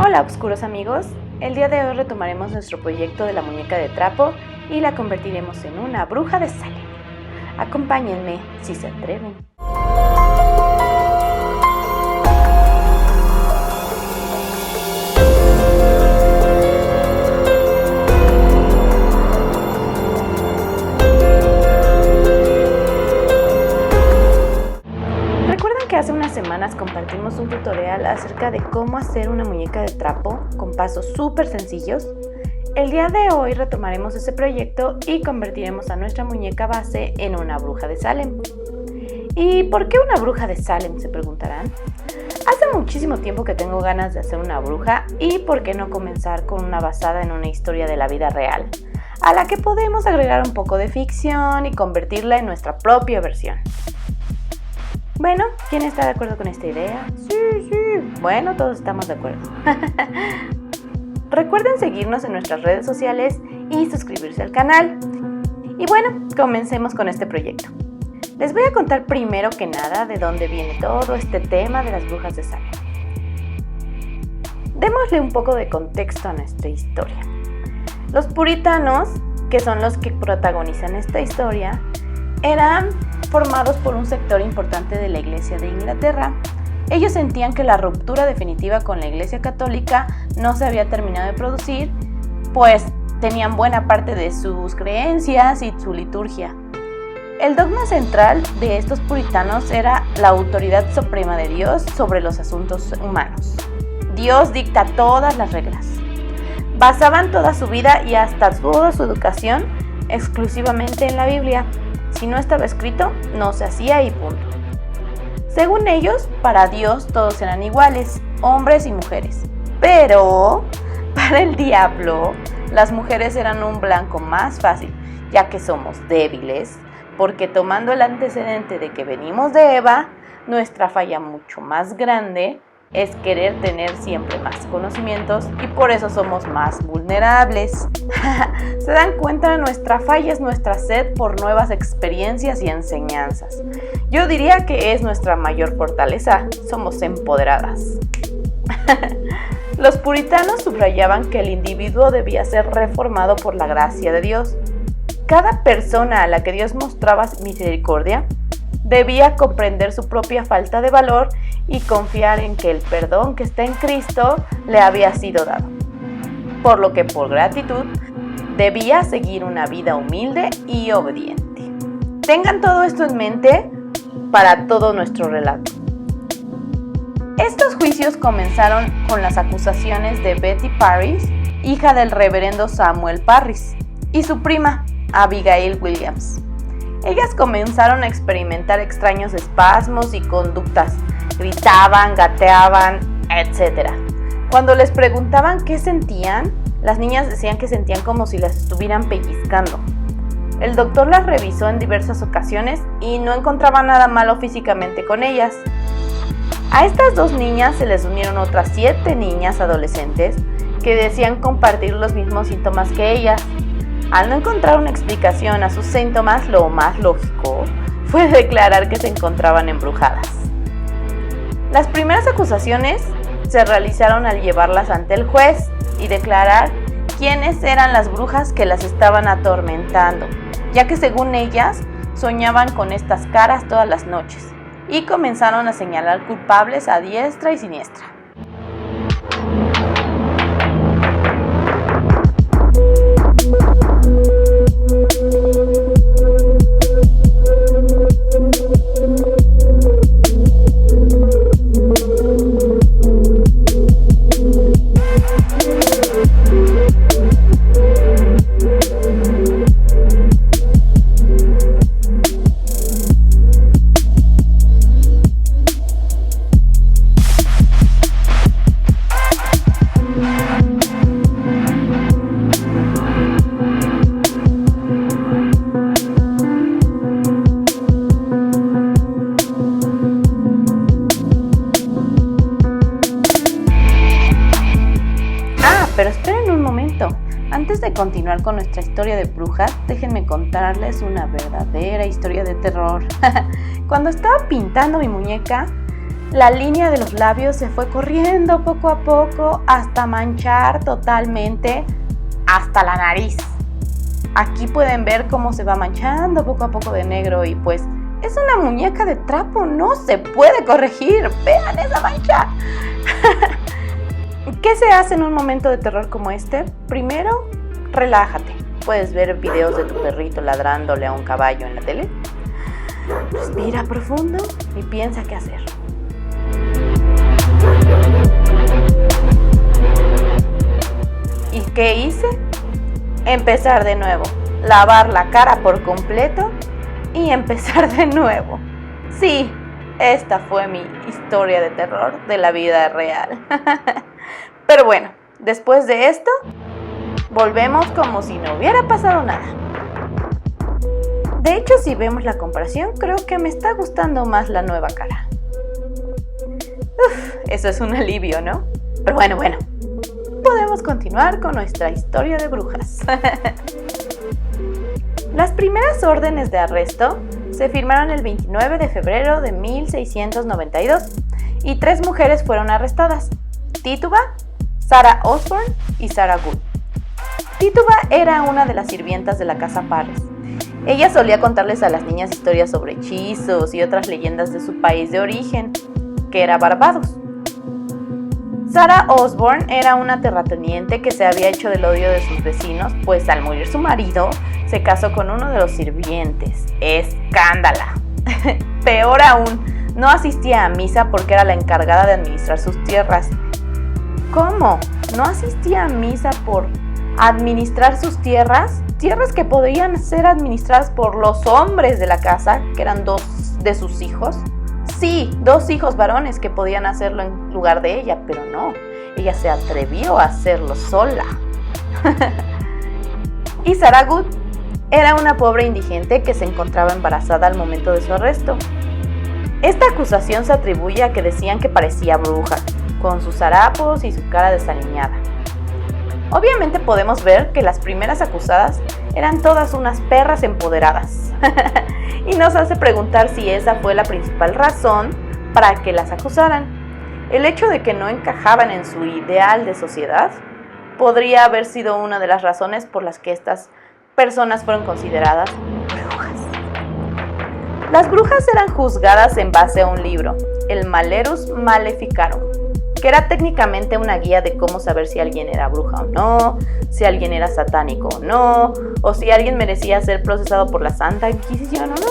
Hola oscuros amigos, el día de hoy retomaremos nuestro proyecto de la muñeca de trapo y la convertiremos en una bruja de Salem. Acompáñenme si se atreven. ¿Recuerdan que hace unas semanas compartimos un tutorial acerca de cómo hacer una muñeca de trapo con pasos súper sencillos? El día de hoy retomaremos ese proyecto y convertiremos a nuestra muñeca base en una bruja de Salem. ¿Y por qué una bruja de Salem?, se preguntarán. Hace muchísimo tiempo que tengo ganas de hacer una bruja y por qué no comenzar con una basada en una historia de la vida real, a la que podemos agregar un poco de ficción y convertirla en nuestra propia versión. Bueno, ¿quién está de acuerdo con esta idea? Sí. Bueno, todos estamos de acuerdo. Recuerden seguirnos en nuestras redes sociales y suscribirse al canal. Y bueno, comencemos con este proyecto. Les voy a contar primero que nada de dónde viene todo este tema de las brujas de Salem. Démosle un poco de contexto a nuestra historia. Los puritanos, que son los que protagonizan esta historia, eran formados por un sector importante de la Iglesia de Inglaterra. Ellos sentían que la ruptura definitiva con la Iglesia Católica no se había terminado de producir, pues tenían buena parte de sus creencias y su liturgia. El dogma central de estos puritanos era la autoridad suprema de Dios sobre los asuntos humanos. Dios dicta todas las reglas. Basaban toda su vida y hasta toda su educación exclusivamente en la Biblia. Si no estaba escrito, no se hacía y punto. Según ellos, para Dios todos eran iguales, hombres y mujeres. Pero para el diablo, las mujeres eran un blanco más fácil, ya que somos débiles, porque tomando el antecedente de que venimos de Eva, nuestra falla mucho más grande es querer tener siempre más conocimientos y por eso somos más vulnerables. ¿Se dan cuenta? Nuestra falla es nuestra sed por nuevas experiencias y enseñanzas. Yo diría que es nuestra mayor fortaleza. Somos empoderadas. Los puritanos subrayaban que el individuo debía ser reformado por la gracia de Dios. Cada persona a la que Dios mostraba misericordia debía comprender su propia falta de valor y confiar en que el perdón que está en Cristo le había sido dado. Por lo que por gratitud debía seguir una vida humilde y obediente. Tengan todo esto en mente para todo nuestro relato. Estos juicios comenzaron con las acusaciones de Betty Parris, hija del reverendo Samuel Parris, y su prima, Abigail Williams. Ellas comenzaron a experimentar extraños espasmos y conductas. Gritaban, gateaban, etc. Cuando les preguntaban qué sentían, las niñas decían que sentían como si las estuvieran pellizcando. El doctor las revisó en diversas ocasiones y no encontraba nada malo físicamente con ellas. A estas dos niñas se les unieron otras 7 niñas adolescentes que decían compartir los mismos síntomas que ellas. Al no encontrar una explicación a sus síntomas, lo más lógico fue declarar que se encontraban embrujadas. Las primeras acusaciones se realizaron al llevarlas ante el juez y declarar quiénes eran las brujas que las estaban atormentando, ya que según ellas soñaban con estas caras todas las noches, y comenzaron a señalar culpables a diestra y siniestra. Pero esperen un momento, antes de continuar con nuestra historia de brujas, déjenme contarles una verdadera historia de terror. Cuando estaba pintando mi muñeca, La línea de los labios se fue corriendo poco a poco hasta manchar totalmente hasta la nariz. Aquí pueden ver cómo se va manchando poco a poco de negro y pues es una muñeca de trapo, no se puede corregir. ¡Vean esa mancha! ¿Qué se hace en un momento de terror como este? Primero, relájate. Puedes ver videos de tu perrito ladrándole a un caballo en la tele. Respira profundo y piensa qué hacer. ¿Y qué hice? Empezar de nuevo, lavar la cara por completo y empezar de nuevo. Sí, esta fue mi historia de terror de la vida real. Pero bueno, después de esto, volvemos como si no hubiera pasado nada. De hecho, si vemos la comparación, creo que me está gustando más la nueva cara. Eso es un alivio, ¿no? Pero bueno, podemos continuar con nuestra historia de brujas. Las primeras órdenes de arresto se firmaron el 29 de febrero de 1692 y 3 mujeres fueron arrestadas: Tituba, Sarah Osborne y Sarah Good. Tituba era una de las sirvientas de la casa Parris. Ella solía contarles a las niñas historias sobre hechizos y otras leyendas de su país de origen, que era Barbados. Sarah Osborne era una terrateniente que se había hecho del odio de sus vecinos, pues al morir su marido, se casó con uno de los sirvientes. ¡Escándala! Peor aún, no asistía a misa porque era la encargada de administrar sus tierras. ¿Cómo? ¿No asistía a misa por administrar sus tierras? Tierras que podrían ser administradas por los hombres de la casa, que eran 2 de sus hijos. Sí, 2 hijos varones que podían hacerlo en lugar de ella, pero no, ella se atrevió a hacerlo sola. Y Sarah Good era una pobre indigente que se encontraba embarazada al momento de su arresto. Esta acusación se atribuye a que decían que parecía bruja, con sus harapos y su cara desaliñada. Obviamente podemos ver que las primeras acusadas eran todas unas perras empoderadas. Y nos hace preguntar si esa fue la principal razón para que las acusaran. El hecho de que no encajaban en su ideal de sociedad podría haber sido una de las razones por las que estas personas fueron consideradas brujas. Las brujas eran juzgadas en base a un libro, el Malerus Maleficarum, que era técnicamente una guía de cómo saber si alguien era bruja o no, si alguien era satánico o no, o si alguien merecía ser procesado por la Santa Inquisición o no.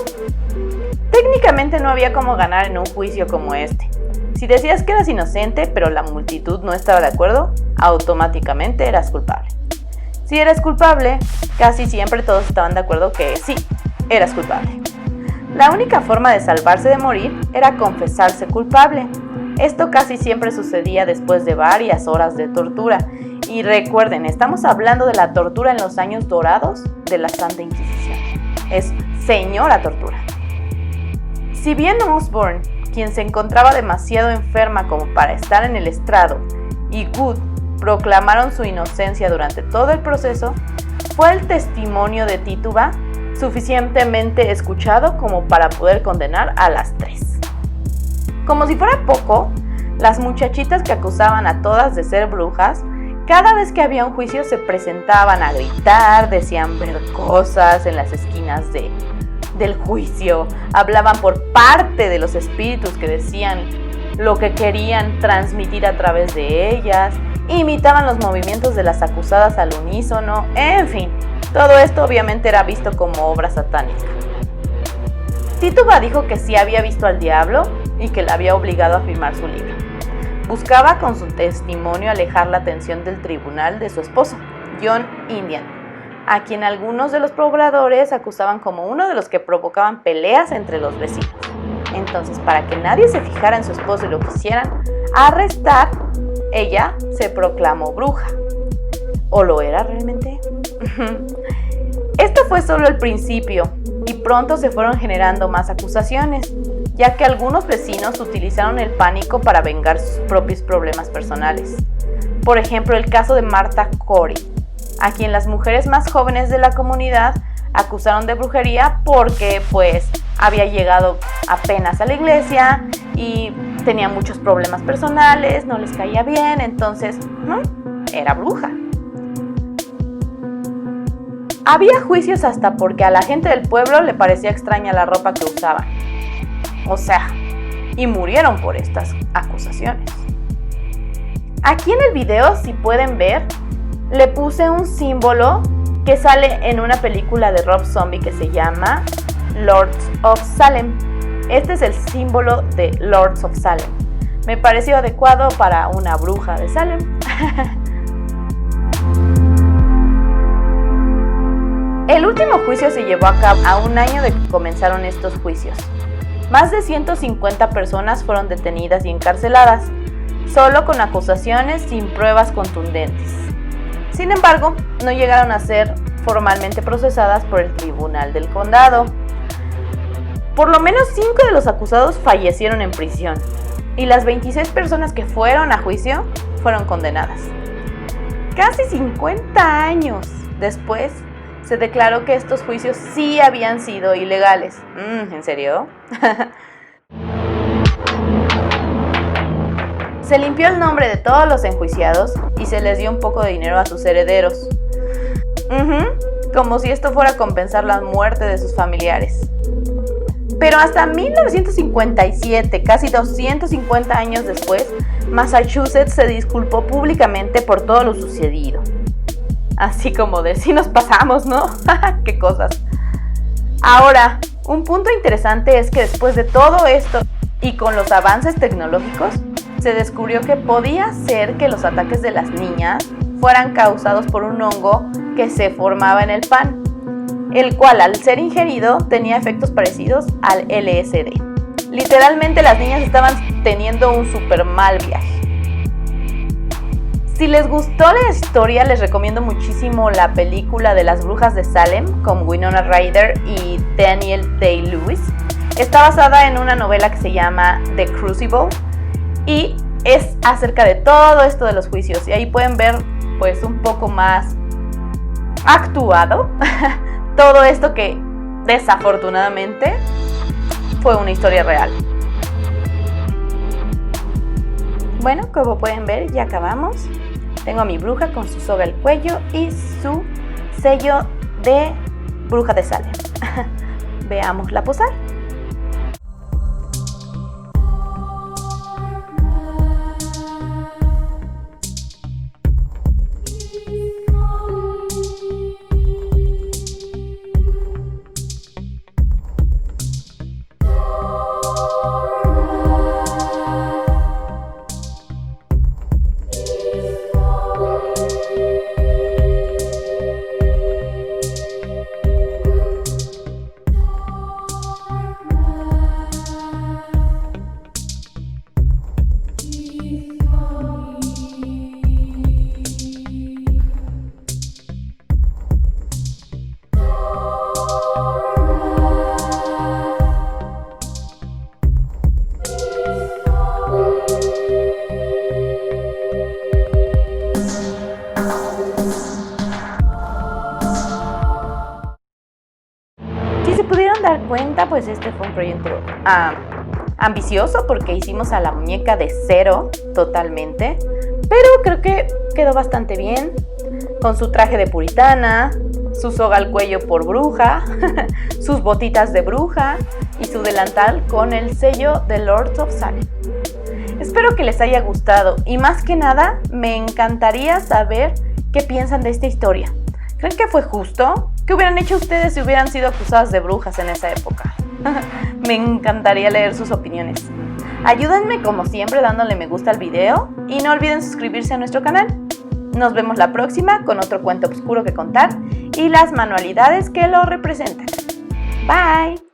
Técnicamente no había cómo ganar en un juicio como este. Si decías que eras inocente, pero la multitud no estaba de acuerdo, automáticamente eras culpable. Si eres culpable, casi siempre todos estaban de acuerdo que sí, eras culpable. La única forma de salvarse de morir era confesarse culpable. Esto casi siempre sucedía después de varias horas de tortura. Y recuerden, estamos hablando de la tortura en los años dorados de la Santa Inquisición. Es señora tortura. Si bien Osborne, quien se encontraba demasiado enferma como para estar en el estrado, y Good proclamaron su inocencia durante todo el proceso, fue el testimonio de Tituba suficientemente escuchado como para poder condenar a las 3. Como si fuera poco, las muchachitas que acusaban a todas de ser brujas, cada vez que había un juicio se presentaban a gritar, decían ver cosas en las esquinas del juicio, hablaban por parte de los espíritus que decían lo que querían transmitir a través de ellas, imitaban los movimientos de las acusadas al unísono, en fin, todo esto obviamente era visto como obra satánica. Tituba dijo que sí había visto al diablo y que la había obligado a firmar su libro. Buscaba con su testimonio alejar la atención del tribunal de su esposo, John Indian, a quien algunos de los pobladores acusaban como uno de los que provocaban peleas entre los vecinos. Entonces, para que nadie se fijara en su esposo y lo quisieran arrestar, ella se proclamó bruja. ¿O lo era realmente? Esto fue solo el principio y pronto se fueron generando más acusaciones, ya que algunos vecinos utilizaron el pánico para vengar sus propios problemas personales. Por ejemplo, el caso de Martha Corey, a quien las mujeres más jóvenes de la comunidad acusaron de brujería porque había llegado apenas a la iglesia y tenía muchos problemas personales, no les caía bien, entonces era bruja. Había juicios hasta porque a la gente del pueblo le parecía extraña la ropa que usaban. O sea, y murieron por estas acusaciones. Aquí en el video, si pueden ver, le puse un símbolo que sale en una película de Rob Zombie que se llama Lords of Salem. Este es el símbolo de Lords of Salem. Me pareció adecuado para una bruja de Salem. El último juicio se llevó a cabo a un año de que comenzaron estos juicios. Más de 150 personas fueron detenidas y encarceladas, solo con acusaciones sin pruebas contundentes. Sin embargo, no llegaron a ser formalmente procesadas por el Tribunal del Condado. Por lo menos 5 de los acusados fallecieron en prisión, y las 26 personas que fueron a juicio fueron condenadas. Casi 50 años después, se declaró que estos juicios sí habían sido ilegales. ¿En serio? Se limpió el nombre de todos los enjuiciados y se les dio un poco de dinero a sus herederos. Como si esto fuera a compensar la muerte de sus familiares. Pero hasta 1957, casi 250 años después, Massachusetts se disculpó públicamente por todo lo sucedido. Así como de si nos pasamos, ¿no? ¡Qué cosas! Ahora, un punto interesante es que después de todo esto y con los avances tecnológicos, se descubrió que podía ser que los ataques de las niñas fueran causados por un hongo que se formaba en el pan, el cual al ser ingerido tenía efectos parecidos al LSD. Literalmente las niñas estaban teniendo un súper mal viaje. Si les gustó la historia, les recomiendo muchísimo la película de las brujas de Salem con Winona Ryder y Daniel Day-Lewis. Está basada en una novela que se llama The Crucible y es acerca de todo esto de los juicios. Y ahí pueden ver pues un poco más actuado todo esto que desafortunadamente fue una historia real. Bueno, como pueden ver, ya acabamos. Tengo a mi bruja con su soga al cuello y su sello de bruja de Salem. Veámosla posar. Dar cuenta, pues este fue un proyecto ambicioso porque hicimos a la muñeca de cero totalmente, pero creo que quedó bastante bien con su traje de puritana, su soga al cuello por bruja, sus botitas de bruja y su delantal con el sello de Lords of Salem. Espero que les haya gustado y más que nada me encantaría saber qué piensan de esta historia. ¿Creen que fue justo? ¿Qué hubieran hecho ustedes si hubieran sido acusadas de brujas en esa época? Me encantaría leer sus opiniones. Ayúdenme como siempre dándole me gusta al video y no olviden suscribirse a nuestro canal. Nos vemos la próxima con otro cuento oscuro que contar y las manualidades que lo representan. Bye.